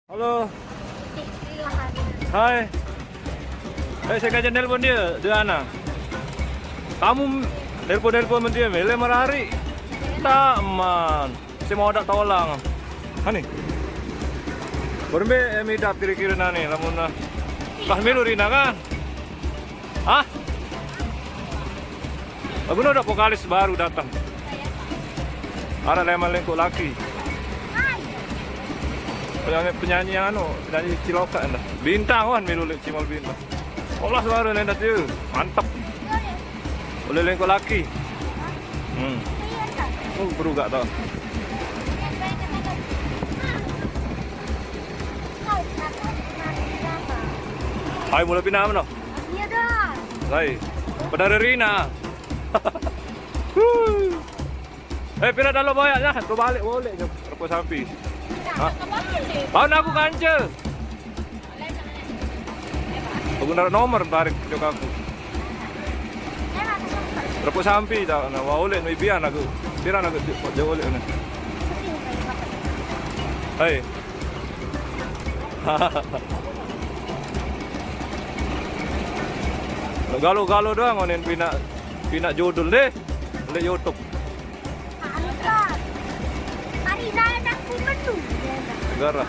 Halo. Hai. Saya ngajak nelpon dia, Diana. Kamu nelpon dia, mele merari. Tak man. Saya mau tak tolong. Hani. Berme emi dah kira-kira nani, lamun pas melu rina kan? Hah? Aku ada vokalis baru datang. Ada lemah lengkok laki. Penyanyi yang penyanyi Ciloka anda. Bintang kan melu Cimol Bintang. Olah baru nenda tuh. Mantap. Boleh lengkok laki. Baru gak tau. Hai mulai pindah mana? Iya dah. Hai. Pada Rina. Pindah dalam boyaknya. Kau balik boleh je. Repot sapi. Hah? Bahan aku kance. Aku naruh nomor tarik jok aku. Repot sampi tak na boleh no ibian aku. Piran aku jauh boleh na. Hai. Galo-galo doang onin pina judul deh. Oleh YouTube. Gara.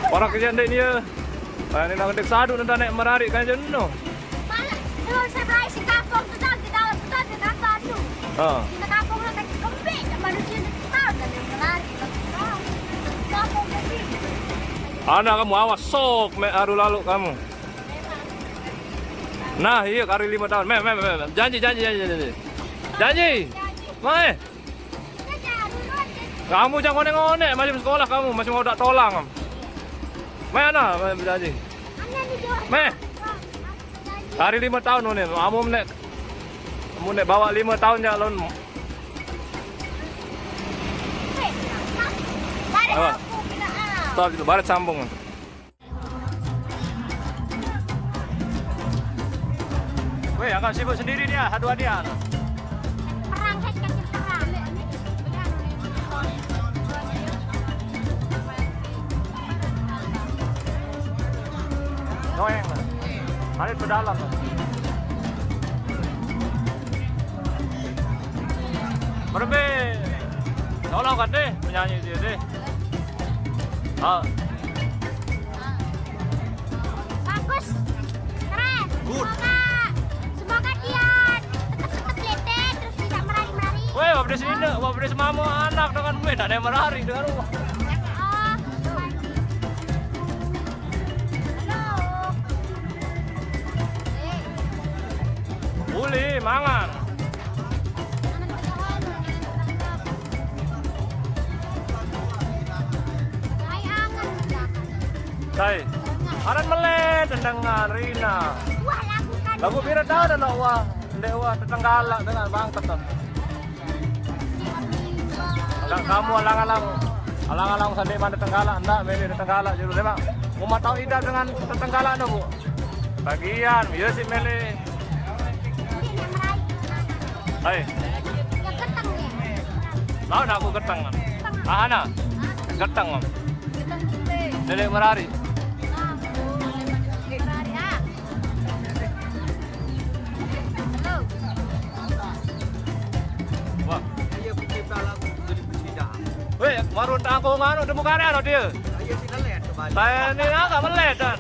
Orang kerja ndek ni ya. Ini nak ndek sadu nanti naik merarik kan je no. Malah, kalau saya beli si kampung tu dah di dalam tu dah di kantor tu. Di kampung nak kembik, manusia tu tahu dah dia merarik. Kampung kembik. Anak kamu awas sok me lalu kamu. Nah, iya kari 5 tahun. Janji. Mai. Kamu jangan ngonek-ngonek masih sekolah kamu, masih mau tak tolong. Mana berjanji? Meh. Hari 5 tahun nih, kamu nek bawa 5 tahun jalan. Stop itu, barat sambung. Weh, akan sibuk sendiri dia, dua dia. Perang kasih perang. Noeng, ada pedalam. Berbe, tolong kan deh penyanyi dia deh. Bagus, keren. Good. Semoga dia tetap lete terus tidak merari-merari. Weh, wabdes ini, wabdes mama anak dengan gue, tak ada yang merari dengan rumah. Boleh, mangan. Hai, aran melet dengan Rina. Wah, lakukan. Lagu pira tahu dan wah, dewa tetanggalak dengan bangket. Kamu alang-alang sandi mana tetanggalak, enggak meli tetanggalak juru deh bang. Mau tahu ida dengan tetanggalak no bu? Bagian, iya sih meli. Hai. Ya ketang ya. Mau nak aku ketang? Ana, ketang. Ketang kita. Nenek merari. Wah. Iya pencipta lagu jadi bersidang. Weh, marun aku nganu demu kare ano dia. Iya sih nelet kembali. Saya ini agak melet dan.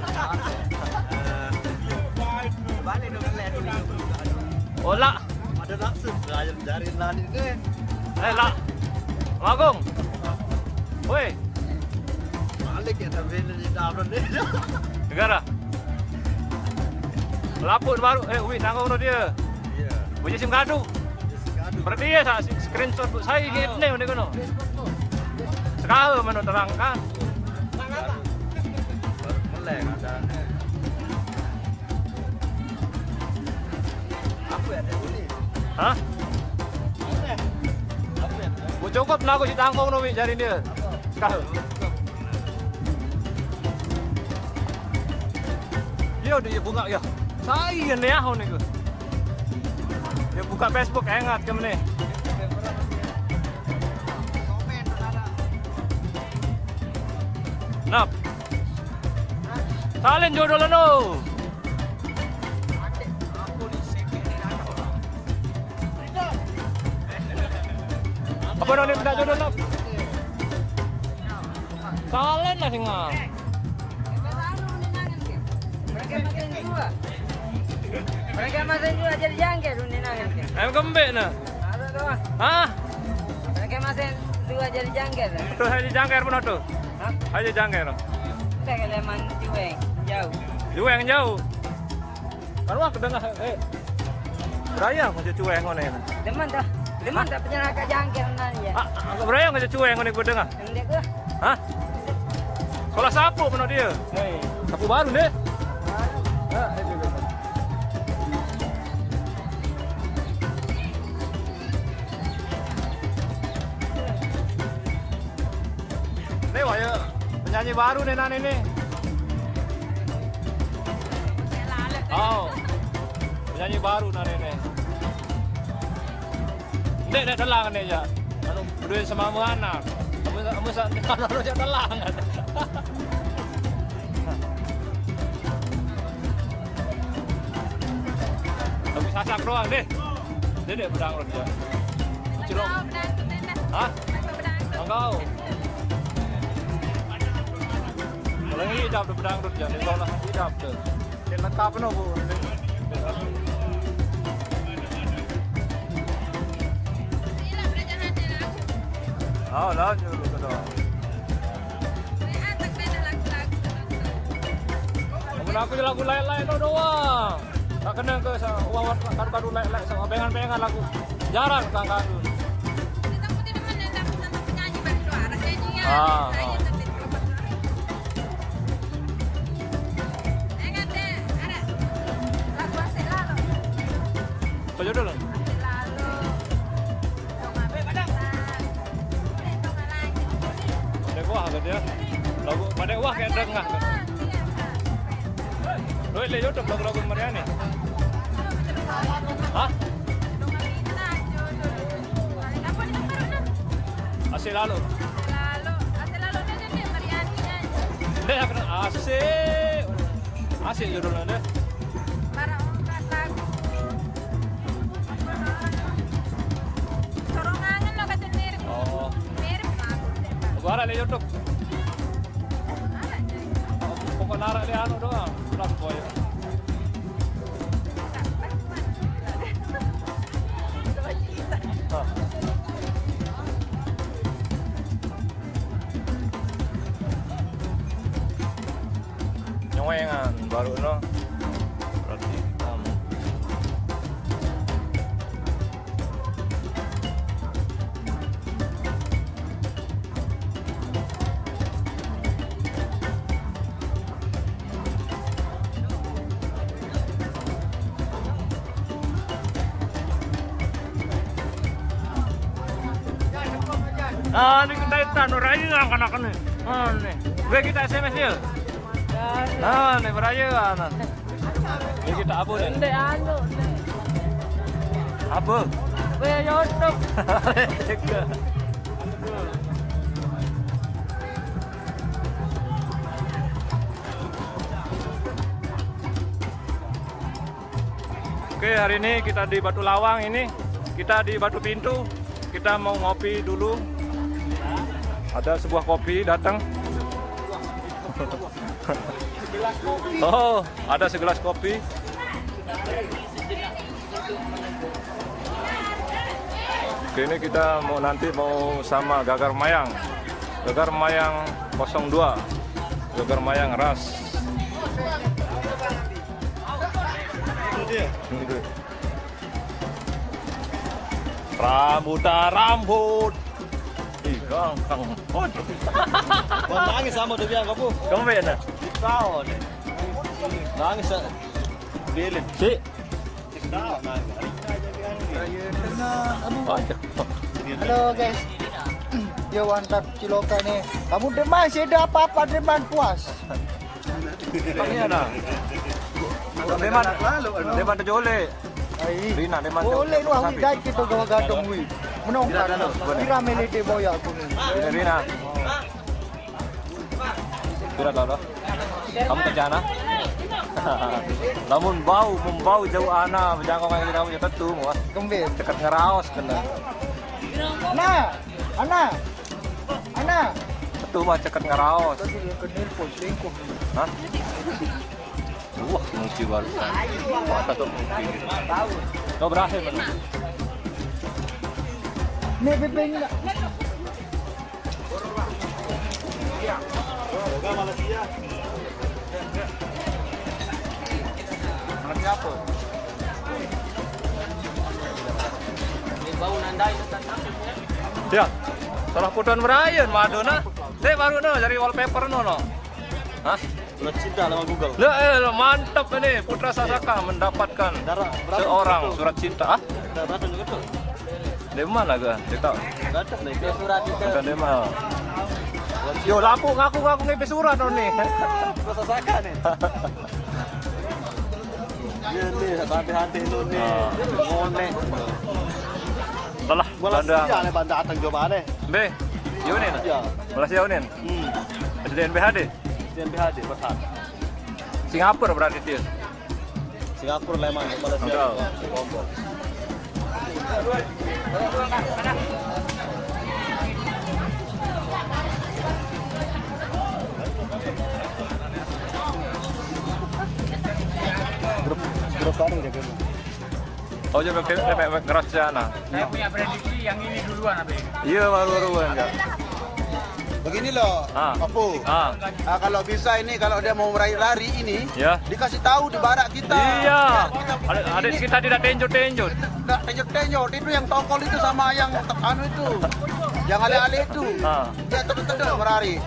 Kembali dong nelet dulu. Olah. Ada langsung dari lani ke. Lah. Magung. Weh, Balik ya tapi di download deh. negara. Lapun baru, wih, nanggung dia. Iya. Punya SIM kadu. Berarti ya screenshot saya gitu nih udah kono. Sekarang mana terangkan. Melek ada. Apa ya ini? Hah? Mau cukup lah aku si tangkong nomi cari dia. Sekarang. Iya dia bunga ya. Saya nih ya nih gue. Dia buka Facebook ingat ke mana? Nap. Salin jodoh lo no. Apa noni minta jodoh lo? Salin lah singa. Mereka masih juga jadi jangkir dunia nangan. Ayam kembek na. Ada tuh. Hah? Mereka masih juga jadi jangkir. Tuh haji jangkir pun tuh. Hah? Haji jangkir. Kita keleman jueng jauh. Cueng jauh. Kan wah kedengar beraya macam cueng ngene. Deman dah. Deman dah penjara ke jangkir nanti ya. Ah, beraya macam cueng ngene ku dengar. Yang dia Hah? Sekolah sapu mana dia? Hei. Sapu baru deh. Ini wah ya penyanyi baru nih nan ini. Oh, penyanyi baru nan ini. Dek telang nih ya. Anu berdua sama anak. Kamu anu aja telang. Tapi sasak doang deh. Dek pedang dia. Cilok. Hah? Enggak. Kalau ini hidap tuh pedang dia. Ini soalnya hidap tuh. Dia lengkap no bu. Oh, lah dulu ke doang. Aku lagu lain-lain doang. Tak kena ke wawan kadu-kadu lain-lain sama bengan-bengan lagu. Jarang kadu. Ah. Apa jodoh lo? Padek wah kan dia. Lagu padek wah kayak dengah kan. Lo lihat YouTube lagu-lagu Mariani. Hah? Asik lalu. Deh apa? Asik. Asik judulnya deh. Oh. Gua lihat YouTube. Pokoknya narak dia anu doang. Berapa boy? Nyewengan baru no. Berarti kamu. Ini kedaitan raya anak-anak nih. Nih. Gue kita SMS dia. Nih beraya anak. Ini kita apa nih? Ndek anu. Apa? Gue YouTube. Oke, hari ini kita di Batu Lawang ini. Kita di Batu Pintu. Kita mau ngopi dulu. Ada sebuah kopi datang. Oh, ada segelas kopi. Oke, ini kita nanti mau sama Gagar Mayang. Gagar Mayang 02. Gagar Mayang ras. Rambut. Ih, kang. Nangis sama dia bilang kamu. Kamu mana? Kau nih. Nangis. Bilin. Si. Kau nangis. Halo guys, dia wantap Ciloka nih. Kamu demam sih ada apa-apa demam puas. Ini ada. Deman terjole. Rina deman. Boleh lu aku guys kita gawa gadong wi. Menongkar. Kira melete boya aku nih. Rina. Kira kau Kamu kerja Ana? Namun membau jauh Ana berjangkau kayak kita punya tetu, wah. Kembali. Dekat ngeraos kena. Ana. Tetu mah dekat ngeraos. Tadi dia ke nelpon selingkuh. Hah? Wah, mungkin baru. Mata tuh mungkin. Kau berakhir mana? Nih bebeng enggak? Anak siapa? Ya, salah putuan Brian, waduh nah. Saya baru no dari wallpaper no. Hah? Surat cinta lewat Google. Mantap ini Putra Sasaka mendapatkan seorang surat cinta. Ah? Berapa juga tuh? Dari mana gak? Tidak tahu. Enggak ada nih surat itu. Bukan dari mana. Yo, laku ngaku ngipi surat nih. Rasa saka nih. Iya nih, hati-hati lu nih. Ngone. Salah, Malaysia Banda. nih banda atang coba deh. B, Yunin. Iya. Malaysia Yunin. SDN BHD. CNBHD berhak. Singapura berarti dia. Singapura Leman Malaysia. Enggak. Lombok. Grup bareng jaga. Oh, jaga keras sana. Saya punya prediksi yang ini duluan, Abe. Iya, baru-baruan enggak. Begini loh, Papu. Kalau bisa ini, kalau dia mau meraih lari ini, Ya. dikasih tahu di barak kita. Iya. Adik kita tidak tenjut-tenjut. Nggak tenyot-tenyot, itu yang tokol itu sama yang anu itu, yang ale-ale itu. Dia terus-terus merari.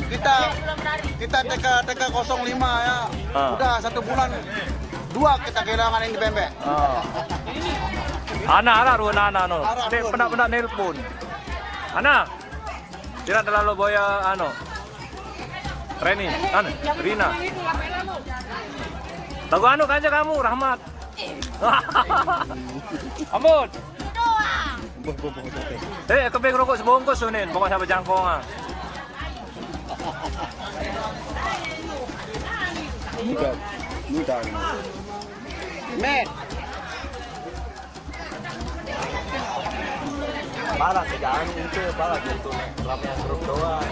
Kita TK 05 ya, udah 1 bulan 2 kita kehilangan ini bembek. Ana Ana no. Dek pernah nelpon. Ana. Tidak terlalu boya Reni, Rina. Lagu kan aja kamu, Rahmat. Ampun. Keping rokok sebungkus Sunin, pokoknya sampai jangkongan. Mudah. Met. Parah kerjaan itu, parah gitu. Ramai grup doang.